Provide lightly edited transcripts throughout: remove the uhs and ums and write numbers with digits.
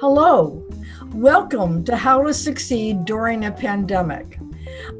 Hello, welcome to How to Succeed During a Pandemic.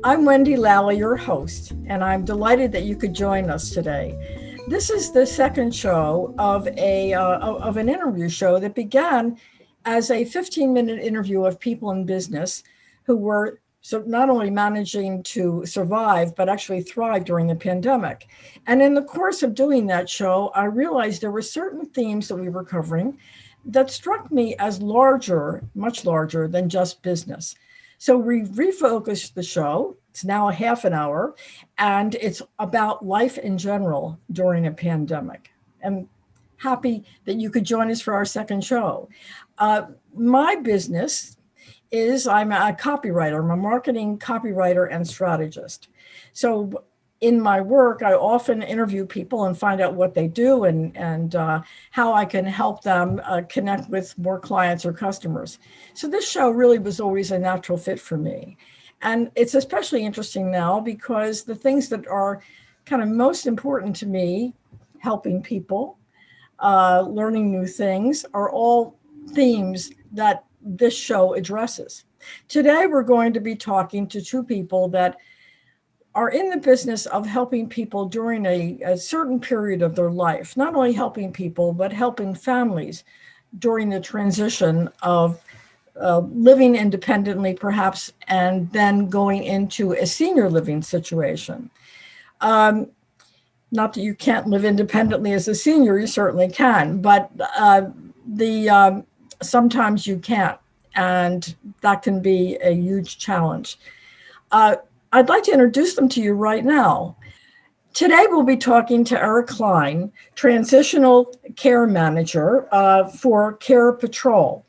I'm Wendy Lally, your host, and I'm delighted that you could join us today. This is the second show of an interview show that began as a 15-minute interview of people in business who were not only managing to survive, but actually thrive during the pandemic. And in the course of doing that show, I realized there were certain themes that we were covering that struck me as larger, much larger than just business. So we refocused the show. It's now a half an hour, and it's about life in general during a pandemic. I'm happy that you could join us for our second show. My business is I'm a copywriter. I'm a marketing copywriter and strategist. So in my work, I often interview people and find out what they do and how I can help them connect with more clients or customers. So this show really was always a natural fit for me. And it's especially interesting now because the things that are kind of most important to me, helping people, learning new things, are all themes that this show addresses. Today, we're going to be talking to two people that are in the business of helping people during a certain period of their life, not only helping people, but helping families during the transition of living independently, perhaps, and then going into a senior living situation. Not that you can't live independently as a senior, you certainly can, but sometimes you can't, and that can be a huge challenge. I'd like to introduce them to you right now. Today, we'll be talking to Eric Klein, Transitional Care Manager for Care Patrol.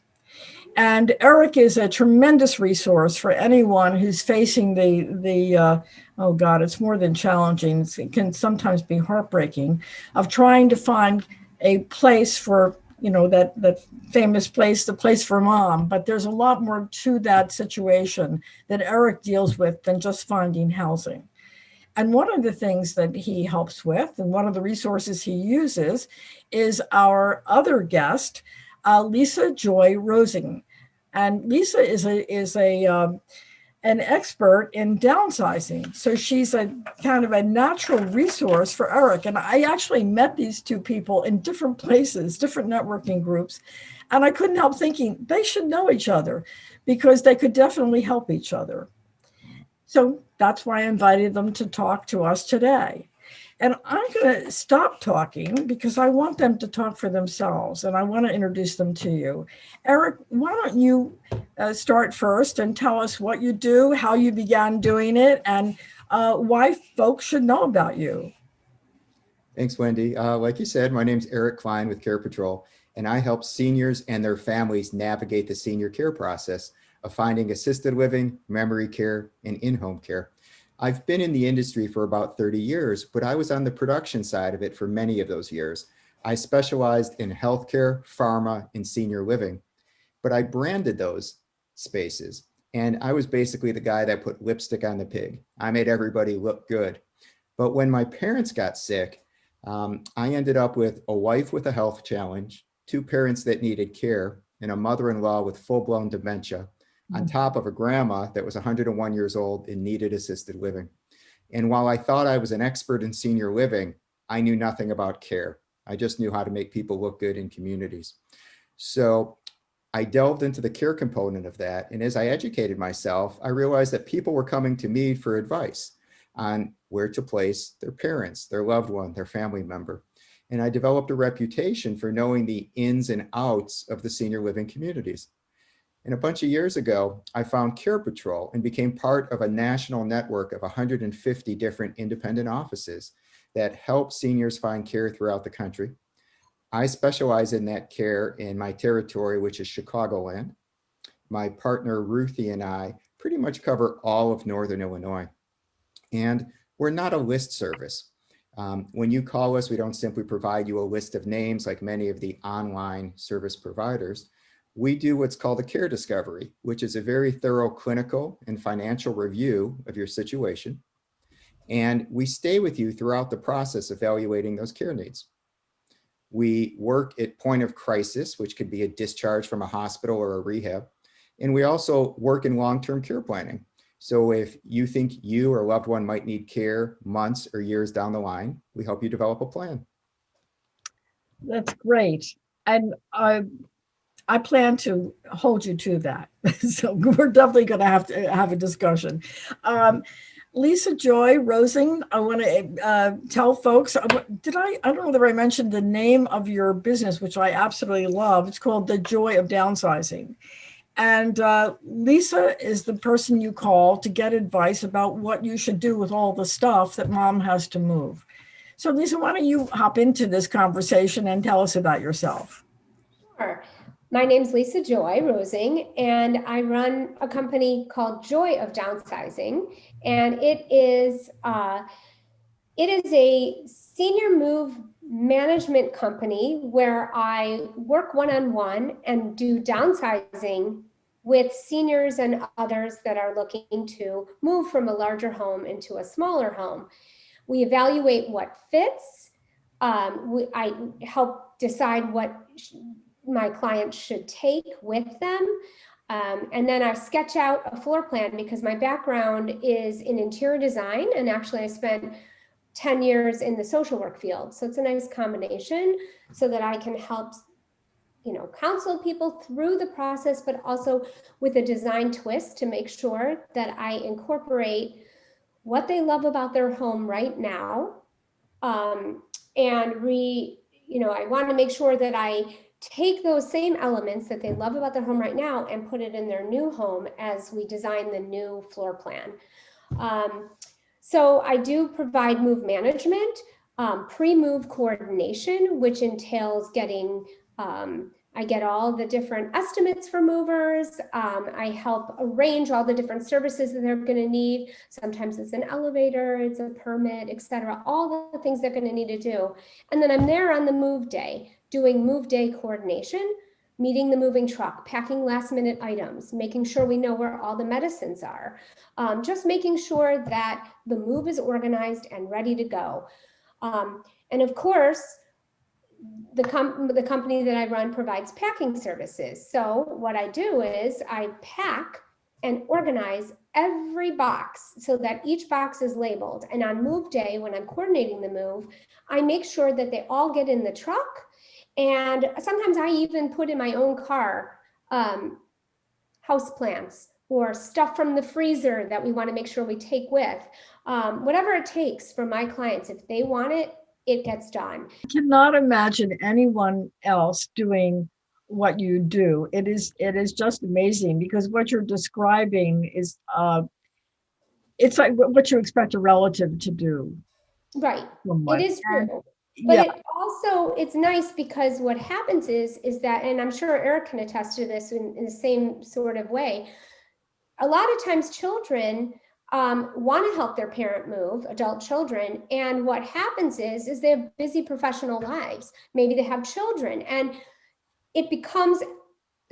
And Eric is a tremendous resource for anyone who's facing oh God, it's more than challenging. It can sometimes be heartbreaking of trying to find a place for, that famous place, the place for mom. But there's a lot more to that situation that Eric deals with than just finding housing. And one of the things that he helps with, and one of the resources he uses, is our other guest, Lisa Joy Rosing. And Lisa is an expert in downsizing. So she's a kind of a natural resource for Eric. And I actually met these two people in different places, different networking groups. And I couldn't help thinking they should know each other because they could definitely help each other. So that's why I invited them to talk to us today. And I'm going to stop talking because I want them to talk for themselves and I want to introduce them to you. Eric, why don't you start first and tell us what you do, how you began doing it, and why folks should know about you. Thanks, Wendy. Like you said, my name's Eric Klein with Care Patrol, and I help seniors and their families navigate the senior care process of finding assisted living, memory care, and in-home care. I've been in the industry for about 30 years, but I was on the production side of it for many of those years. I specialized in healthcare, pharma, and senior living, but I branded those spaces. And I was basically the guy that put lipstick on the pig. I made everybody look good. But when my parents got sick, I ended up with a wife with a health challenge, two parents that needed care, and a mother-in-law with full-blown dementia, on top of a grandma that was 101 years old and needed assisted living. And while I thought I was an expert in senior living, I knew nothing about care. I just knew how to make people look good in communities. So I delved into the care component of that. And as I educated myself, I realized that people were coming to me for advice on where to place their parents, their loved one, their family member. And I developed a reputation for knowing the ins and outs of the senior living communities. And a bunch of years ago, I found Care Patrol and became part of a national network of 150 different independent offices that help seniors find care throughout the country. I specialize in that care in my territory, which is Chicagoland. My partner, Ruthie, and I pretty much cover all of Northern Illinois. And we're not a list service. When you call us, we don't simply provide you a list of names like many of the online service providers. We do what's called a care discovery, which is a very thorough clinical and financial review of your situation. And we stay with you throughout the process evaluating those care needs. We work at point of crisis, which could be a discharge from a hospital or a rehab. And we also work in long-term care planning. So if you think you or a loved one might need care months or years down the line, we help you develop a plan. That's great. And I plan to hold you to that. So we're definitely going to have a discussion. Lisa Joy Rosing, I want to tell folks, I don't know whether I mentioned the name of your business, which I absolutely love. It's called The Joy of Downsizing. And Lisa is the person you call to get advice about what you should do with all the stuff that mom has to move. So Lisa, why don't you hop into this conversation and tell us about yourself? Sure. My name's Lisa Joy Rosing, and I run a company called Joy of Downsizing, and it is a senior move management company where I work one-on-one and do downsizing with seniors and others that are looking to move from a larger home into a smaller home. We evaluate what fits. I help decide what my clients should take with them. And then I sketch out a floor plan because my background is in interior design. And actually I spent 10 years in the social work field. So it's a nice combination so that I can help, counsel people through the process, but also with a design twist to make sure that I incorporate what they love about their home right now. I want to make sure that I take those same elements that they love about their home right now and put it in their new home as we design the new floor plan. So I do provide move management, pre-move coordination, which entails getting, I get all the different estimates for movers. I help arrange all the different services that they're going to need. Sometimes it's an elevator, it's a permit, etc. All the things they're going to need to do. And then I'm there on the move day, doing move day coordination, meeting the moving truck, packing last minute items, making sure we know where all the medicines are, just making sure that the move is organized and ready to go. And of course, the company that I run provides packing services. So what I do is I pack and organize every box so that each box is labeled. And on move day, when I'm coordinating the move, I make sure that they all get in the truck. And sometimes I even put in my own car house plants or stuff from the freezer that we want to make sure we take with. Whatever it takes for my clients, if they want it, it gets done. I cannot imagine anyone else doing what you do. It is just amazing because what you're describing is it's like what you expect a relative to do. Right. Somewhat. It is true. But yeah. It's nice because what happens is that, and I'm sure Eric can attest to this in the same sort of way, a lot of times children want to help their parent move, adult children, and what happens is they have busy professional lives. Maybe they have children, and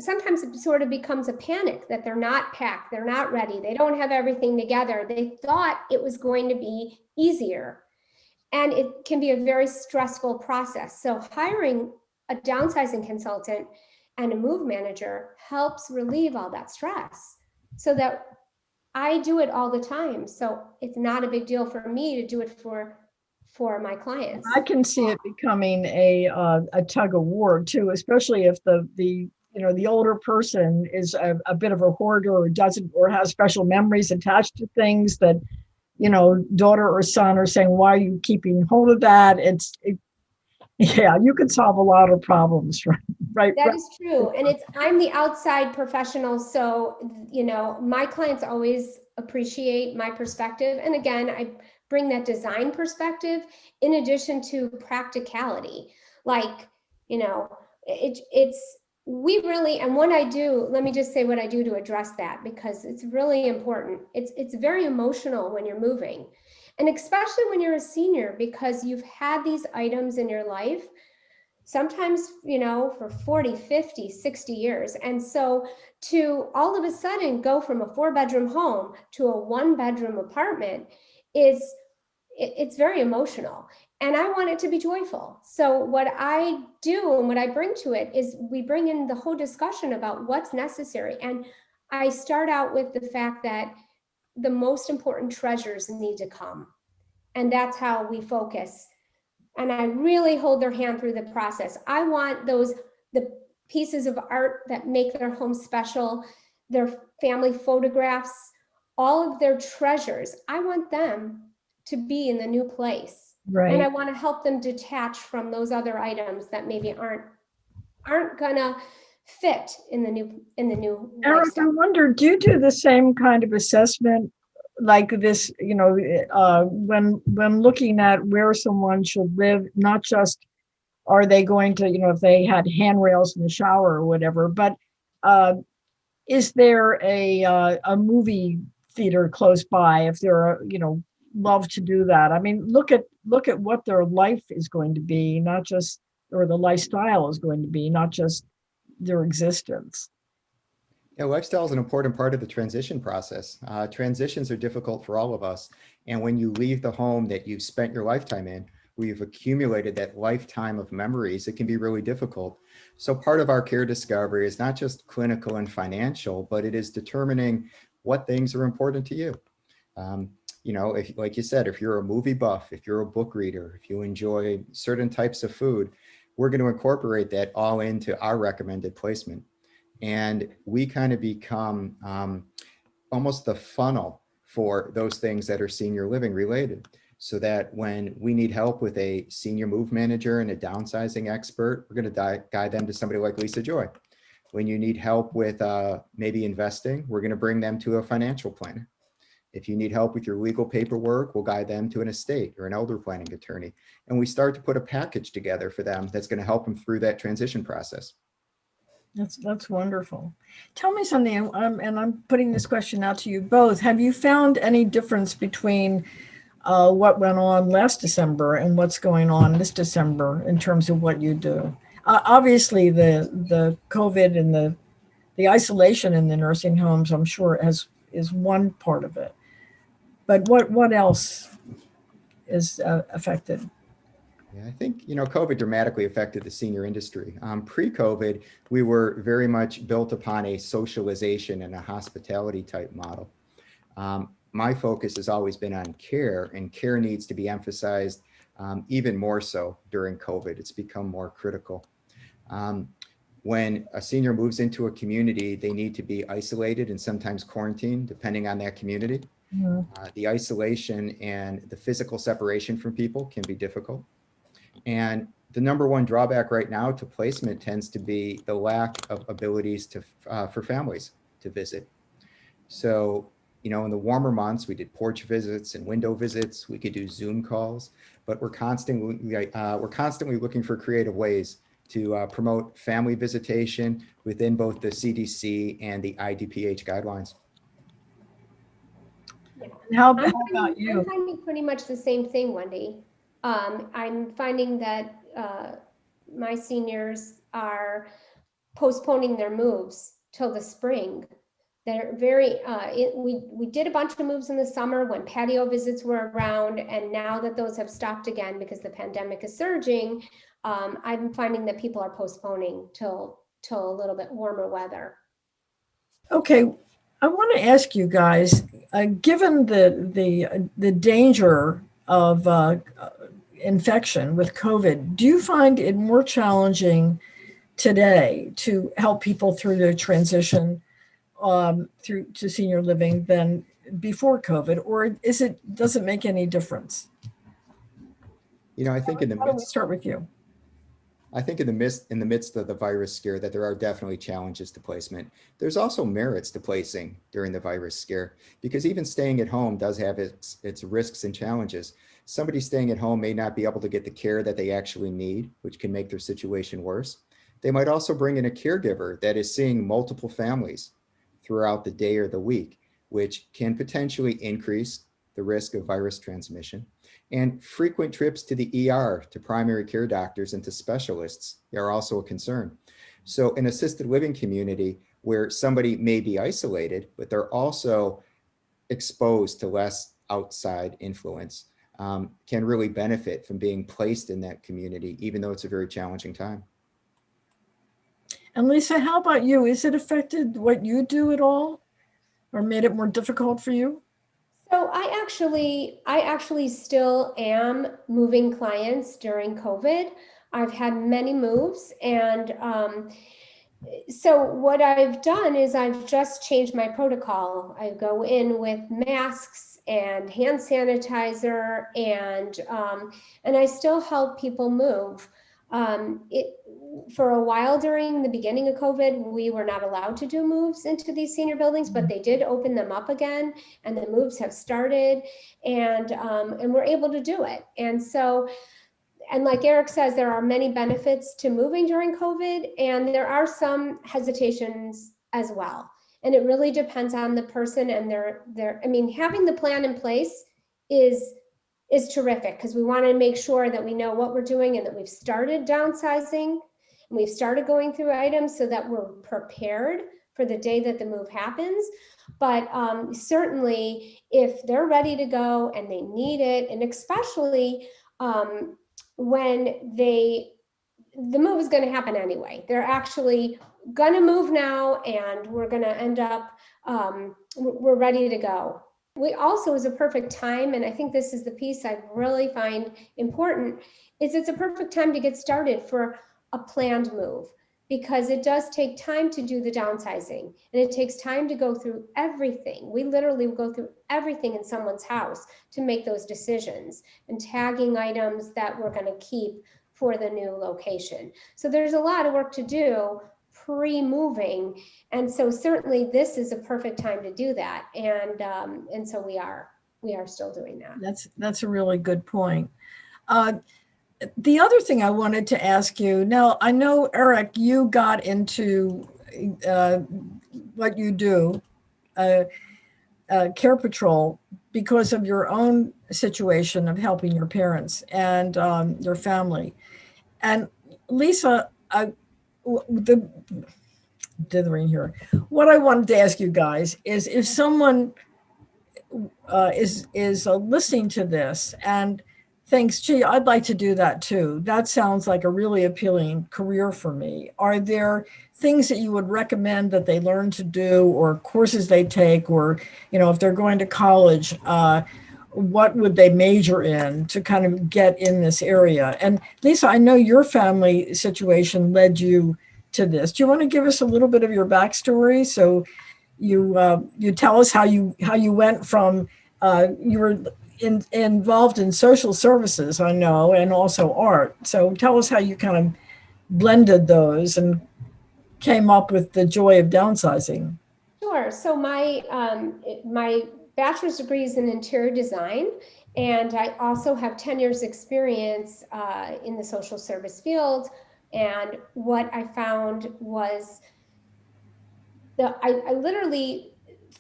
sometimes it sort of becomes a panic that they're not packed, they're not ready, they don't have everything together. They thought it was going to be easier. And it can be a very stressful process. So hiring a downsizing consultant and a move manager helps relieve all that stress so that I do it all the time. So it's not a big deal for me to do it for my clients. I can see it becoming a tug of war too, especially if the older person is a bit of a hoarder or has special memories attached to things that daughter or son are saying, why are you keeping hold of that? Yeah, you can solve a lot of problems, right? That is true. And I'm the outside professional. So, my clients always appreciate my perspective. And again, I bring that design perspective in addition to practicality. Like, and what I do, let me just say what I do to address that, because it's really important. It's very emotional when you're moving, and especially when you're a senior, because you've had these items in your life, sometimes, for 40, 50, 60 years. And so to all of a sudden go from a 4-bedroom home to a 1-bedroom apartment it's very emotional. And I want it to be joyful. So what I do and what I bring to it is we bring in the whole discussion about what's necessary. And I start out with the fact that the most important treasures need to come. And that's how we focus. And I really hold their hand through the process. I want the pieces of art that make their home special, their family photographs, all of their treasures. I want them to be in the new place. And I Right. want to help them detach from those other items that maybe aren't gonna fit in the new Eric, I lifestyle. wonder, do you do the same kind of assessment like this, when looking at where someone should live, not just are they going to, if they had handrails in the shower or whatever, but uh, is there a movie theater close by if they're, love to do that? I mean, look at what their life is going to be, not just, or the lifestyle is going to be, not just their existence. Yeah, lifestyle is an important part of the transition process. Transitions are difficult for all of us. And when you leave the home that you've spent your lifetime in, where you've accumulated that lifetime of memories, it can be really difficult. So part of our care discovery is not just clinical and financial, but it is determining what things are important to you. Um, if, like you said, if you're a movie buff, if you're a book reader, if you enjoy certain types of food, we're going to incorporate that all into our recommended placement. And we kind of become almost the funnel for those things that are senior living related. So that when we need help with a senior move manager and a downsizing expert, we're going to guide them to somebody like Lisa Joy. When you need help with maybe investing, we're going to bring them to a financial planner. If you need help with your legal paperwork, we'll guide them to an estate or an elder planning attorney. And we start to put a package together for them that's going to help them through that transition process. That's wonderful. Tell me something, and I'm putting this question out to you both. Have you found any difference between what went on last December and what's going on this December in terms of what you do? Obviously, the COVID and the isolation in the nursing homes, I'm sure, is one part of it. But what else is affected? Yeah, I think, COVID dramatically affected the senior industry. Pre-COVID, we were very much built upon a socialization and a hospitality type model. My focus has always been on care, and care needs to be emphasized even more so during COVID. It's become more critical. When a senior moves into a community, they need to be isolated and sometimes quarantined, depending on that community. Mhm. The isolation and the physical separation from people can be difficult. And the number one drawback right now to placement tends to be the lack of abilities for families to visit. So, in the warmer months, we did porch visits and window visits. We could do Zoom calls, but we're constantly looking for creative ways to promote family visitation within both the CDC and the IDPH guidelines. Yeah. And how I'm about you? finding pretty much the same thing, Wendy. I'm finding that my seniors are postponing their moves till the spring. They're we did a bunch of moves in the summer when patio visits were around, and now that those have stopped again because the pandemic is surging, I'm finding that people are postponing till a little bit warmer weather. Okay, I want to ask you guys, given the danger of infection with COVID, do you find it more challenging today to help people through their transition through to senior living than before COVID, or does it make any difference? I think in the Why don't we midst start with you? I think in the midst of the virus scare that there are definitely challenges to placement. There's also merits to placing during the virus scare, because even staying at home does have its risks and challenges. Somebody staying at home may not be able to get the care that they actually need, which can make their situation worse. They might also bring in a caregiver that is seeing multiple families throughout the day or the week, which can potentially increase the risk of virus transmission. And frequent trips to the ER, to primary care doctors, and to specialists are also a concern. So an assisted living community where somebody may be isolated, but they're also exposed to less outside influence, can really benefit from being placed in that community, even though it's a very challenging time. And Lisa, how about you? Is it affected what you do at all, or made it more difficult for you? So I actually still am moving clients during COVID. I've had many moves, and so what I've done is I've just changed my protocol. I go in with masks and hand sanitizer, and I still help people move. For a while during the beginning of COVID, we were not allowed to do moves into these senior buildings, but they did open them up again, and the moves have started, and we're able to do it. And so, and like Eric says, there are many benefits to moving during COVID, and there are some hesitations as well. And it really depends on the person and I mean, having the plan in place is terrific, because we want to make sure that we know what we're doing and that we've started downsizing and we've started going through items so that we're prepared for the day that the move happens. But certainly if they're ready to go and they need it, and especially when the move is going to happen anyway. They're actually going to move now, and we're going to end up, we're ready to go. We also is a perfect time, and I think this is the piece I really find important, is it's a perfect time to get started for a planned move, because it does take time to do the downsizing, and it takes time to go through everything. We literally go through everything in someone's house to make those decisions, and tagging items that we're going to keep for the new location. So there's a lot of work to do pre-moving, and so certainly this is a perfect time to do that, and so we are still doing that. That's a really good point. The other thing I wanted to ask you, now I know, Eric, you got into what you do, Care Patrol, because of your own situation of helping your parents and your family. And Lisa, the dithering here, what I wanted to ask you guys is, if someone is listening to this and thinks, gee, I'd like to do that too, that sounds like a really appealing career for me, are there things that you would recommend that they learn to do, or courses they take, or, you know, if they're going to college, what would they major in to kind of get in this area? And Lisa, I know your family situation led you to this. Do you want to give us a little bit of your backstory? So you tell us how you went from you were involved in social services, I know, and also art. So tell us how you kind of blended those and came up with the joy of downsizing. Sure. So my bachelor's degree is in interior design, and I also have 10 years experience in the social service field. And what I found was I literally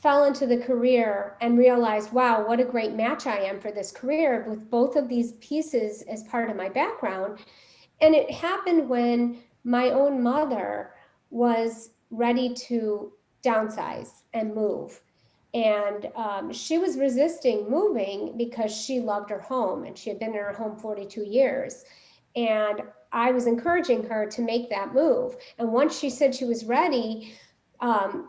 fell into the career and realized, wow, what a great match I am for this career with both of these pieces as part of my background. And it happened when my own mother was ready to downsize and move. And she was resisting moving because she loved her home, and she had been in her home 42 years. And I was encouraging her to make that move. And once she said she was ready,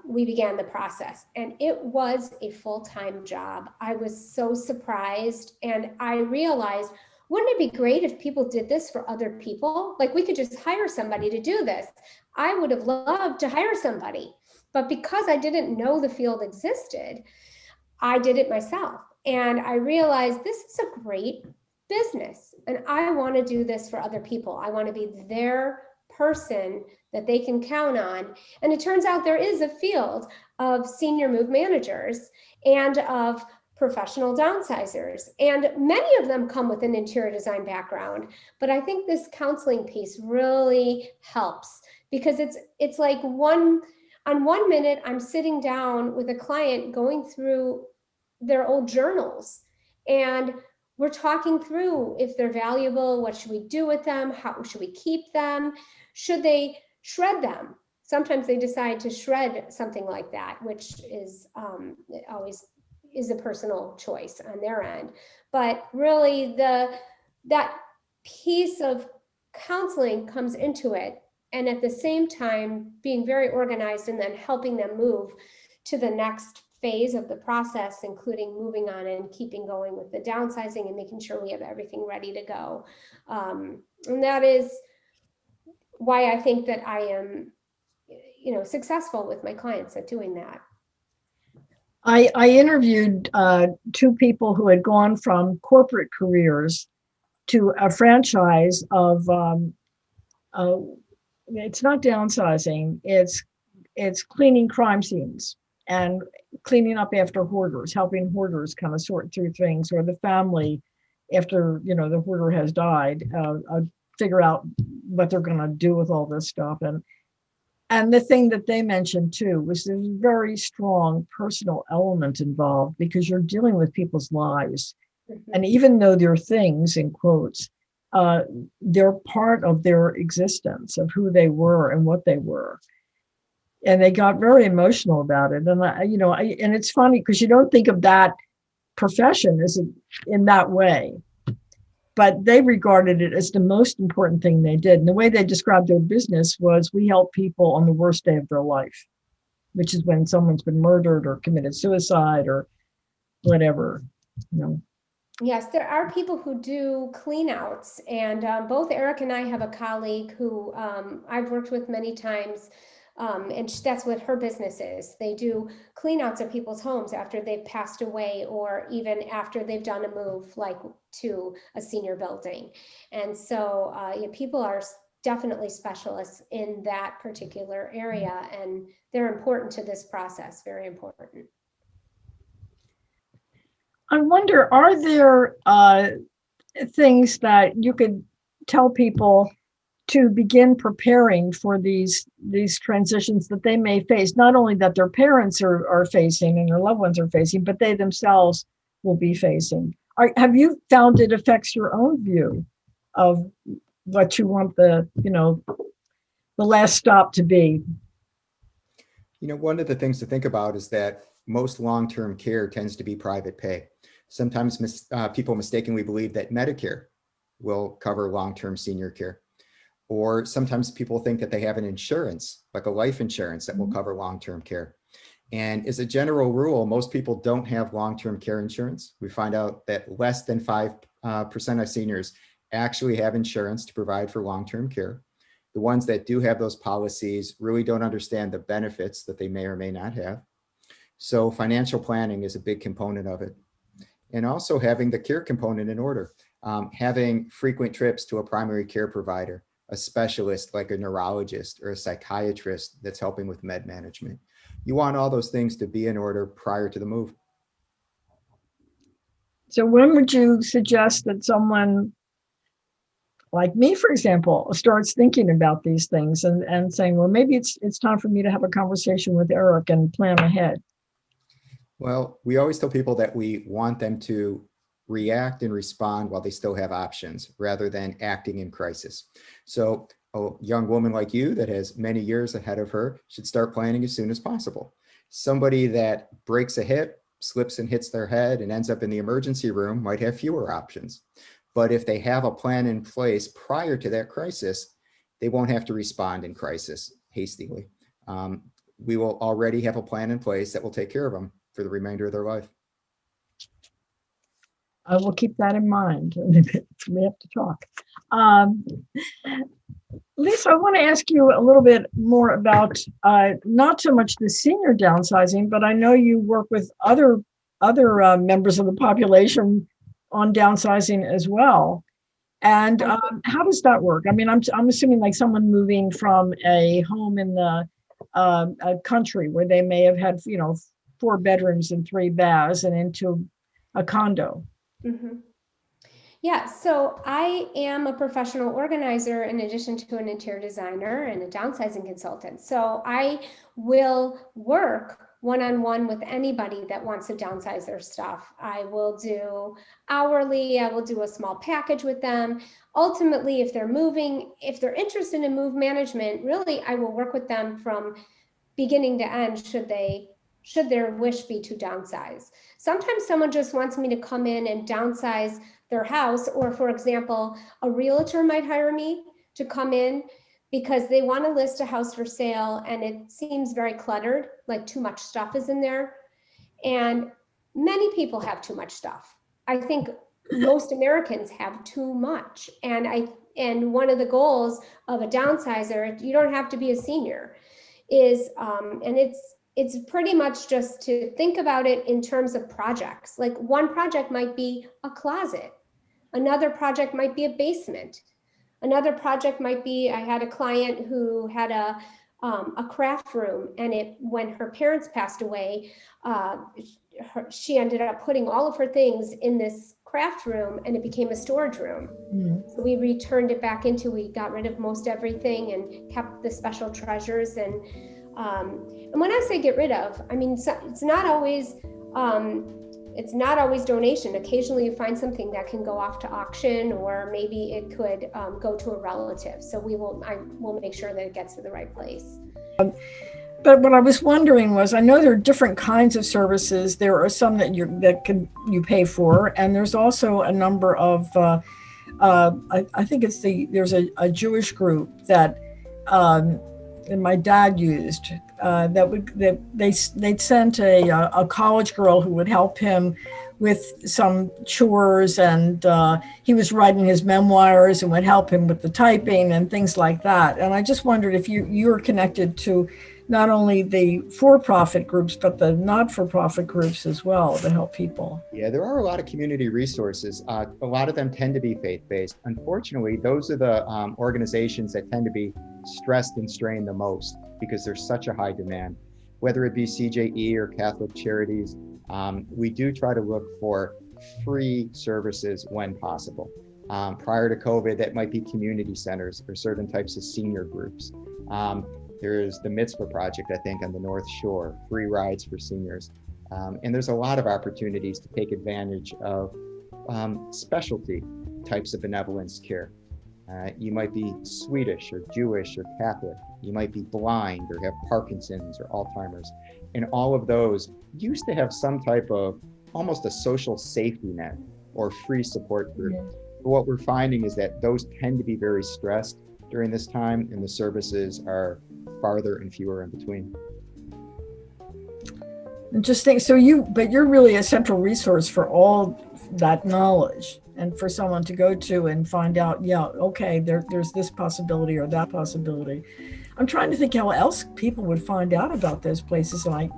we began the process, and it was a full-time job. I was so surprised, and I realized, wouldn't it be great if people did this for other people? Like, we could just hire somebody to do this. I would have loved to hire somebody, but because I didn't know the field existed, I did it myself. And I realized this is a great business, and I want to do this for other people. I want to be their person that they can count on. And it turns out there is a field of senior move managers and of professional downsizers, and many of them come with an interior design background. But I think this counseling piece really helps, because it's like on one minute I'm sitting down with a client going through their old journals, and we're talking through if they're valuable, what should we do with them, how should we keep them, should they shred them? Sometimes they decide to shred something like that, which is always is a personal choice on their end. But really that piece of counseling comes into it, and at the same time being very organized and then helping them move to the next phase of the process, including moving on and keeping going with the downsizing and making sure we have everything ready to go. And that is why I think that I am, successful with my clients at doing that. I interviewed two people who had gone from corporate careers to a franchise of, it's not downsizing, it's cleaning crime scenes and cleaning up after hoarders, helping hoarders kind of sort through things, or the family after, the hoarder has died, figure out what they're going to do with all this stuff. And the thing that they mentioned too was there's a very strong personal element involved, because you're dealing with people's lives. Mm-hmm. And even though they're things, in quotes, they're part of their existence, of who they were and what they were. And they got very emotional about it. And and it's funny because you don't think of that profession as in that way, but they regarded it as the most important thing they did. And the way they described their business was, we help people on the worst day of their life, which is when someone's been murdered or committed suicide or whatever, Yes, there are people who do clean outs, and both Eric and I have a colleague who I've worked with many times, and that's what her business is. They do clean outs of people's homes after they've passed away, or even after they've done a move, like to a senior building. And so people are definitely specialists in that particular area, and they're important to this process, very important. I wonder, are there things that you could tell people to begin preparing for these transitions that they may face, not only that their parents are facing and their loved ones are facing, but they themselves will be facing? Have you found it affects your own view of what you want the last stop to be? One of the things to think about is that most long-term care tends to be private pay. Sometimes people mistakenly believe that Medicare will cover long-term senior care. Or sometimes people think that they have an insurance, like a life insurance, that will cover long-term care. And as a general rule, most people don't have long-term care insurance. We find out that less than 5% of seniors actually have insurance to provide for long-term care. The ones that do have those policies really don't understand the benefits that they may or may not have. So financial planning is a big component of it. And also having the care component in order, having frequent trips to a primary care provider, a specialist like a neurologist or a psychiatrist that's helping with med management. You want all those things to be in order prior to the move. So when would you suggest that someone like me, for example, starts thinking about these things and saying, well, maybe it's time for me to have a conversation with Eric and plan ahead? Well, we always tell people that we want them to react and respond while they still have options, rather than acting in crisis. So a young woman like you that has many years ahead of her should start planning as soon as possible. Somebody that breaks a hip, slips and hits their head and ends up in the emergency room might have fewer options. But if they have a plan in place prior to that crisis, they won't have to respond in crisis hastily. We will already have a plan in place that will take care of them for the remainder of their life. I will keep that in mind. We have to talk. Lisa, I want to ask you a little bit more about not so much the senior downsizing, but I know you work with other members of the population on downsizing as well. And how does that work? I mean, I'm assuming like someone moving from a home in the a country where they may have had 4 bedrooms and 3 baths and into a condo. Mm-hmm. Yeah, so I am a professional organizer in addition to an interior designer and a downsizing consultant. So I will work one-on-one with anybody that wants to downsize their stuff. I will do hourly, I will do a small package with them. Ultimately, if they're moving, if they're interested in move management, really, I will work with them from beginning to end should they should their wish be to downsize. Sometimes someone just wants me to come in and downsize their house, or for example, a realtor might hire me to come in because they want to list a house for sale and it seems very cluttered, like too much stuff is in there. And many people have too much stuff. I think most Americans have too much. And one of the goals of a downsizer, you don't have to be a senior, is, and it's pretty much just to think about it in terms of projects. Like one project might be a closet. Another project might be a basement. Another project might be, I had a client who had a craft room, and when her parents passed away, she ended up putting all of her things in this craft room, and it became a storage room. So we returned it back we got rid of most everything and kept the special treasures. And when I say get rid of, I mean, it's not always donation. Occasionally you find something that can go off to auction, or maybe it could go to a relative. So I will make sure that it gets to the right place. But what I was wondering was, I know there are different kinds of services. There are some that you pay for, and there's also a number of, I think there's a Jewish group that my dad used. They'd sent a college girl who would help him with some chores, and he was writing his memoirs and would help him with the typing and things like that. And I just wondered if you're connected to not only the for-profit groups, but the not-for-profit groups as well to help people. Yeah, there are a lot of community resources. A lot of them tend to be faith-based. Unfortunately, those are the organizations that tend to be stressed and strained the most because there's such a high demand. Whether it be CJE or Catholic Charities, we do try to look for free services when possible. Prior to COVID, that might be community centers or certain types of senior groups. There's the Mitzvah Project, I think, on the North Shore, free rides for seniors. And there's a lot of opportunities to take advantage of specialty types of benevolence care. You might be Swedish or Jewish or Catholic. You might be blind or have Parkinson's or Alzheimer's. And all of those used to have some type of almost a social safety net or free support group. Yeah. But what we're finding is that those tend to be very stressed during this time, and the services are farther and fewer in between. Interesting. So but you're really a central resource for all that knowledge, and for someone to go to and find out, yeah, okay, there's this possibility or that possibility. I'm trying to think how else people would find out about those places, like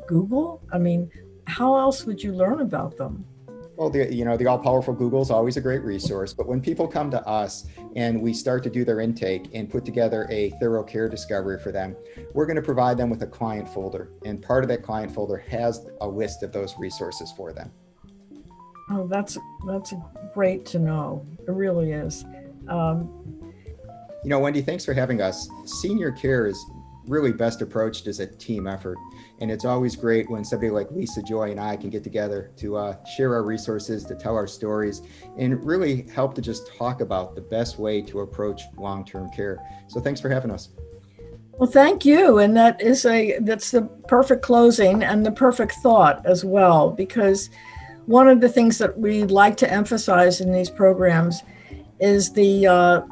Google. I mean, how else would you learn about them? Well, the all-powerful Google is always a great resource, but when people come to us and we start to do their intake and put together a thorough care discovery for them, we're going to provide them with a client folder, and part of that client folder has a list of those resources for them. Oh, that's great to know. It really is. Wendy, thanks for having us. Senior care is really best approached as a team effort. And it's always great when somebody like Lisa Joy and I can get together to share our resources, to tell our stories, and really help to just talk about the best way to approach long-term care. So thanks for having us. Well, thank you. And that's the perfect closing and the perfect thought as well, because one of the things that we like to emphasize in these programs is the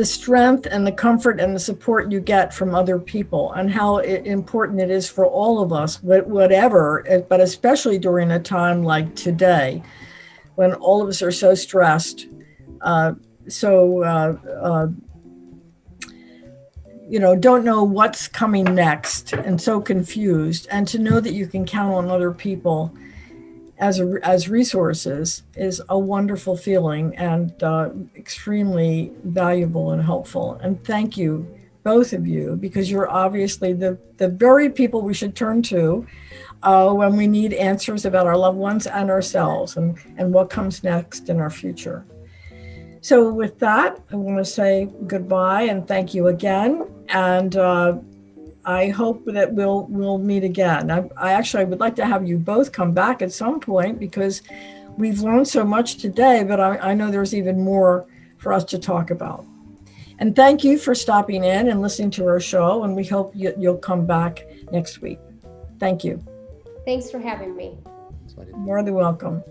strength and the comfort and the support you get from other people, and how important it is for all of us, whatever, but especially during a time like today, when all of us are so stressed, don't know what's coming next, and so confused, and to know that you can count on other people as resources is a wonderful feeling, and extremely valuable and helpful. And thank you, both of you, because you're obviously the very people we should turn to when we need answers about our loved ones and ourselves, and what comes next in our future. So with that, I want to say goodbye and thank you again. And I hope that we'll meet again. I would like to have you both come back at some point, because we've learned so much today, but I know there's even more for us to talk about. And thank you for stopping in and listening to our show. And we hope you'll come back next week. Thank you. Thanks for having me. Thanks, Wendy. More than welcome.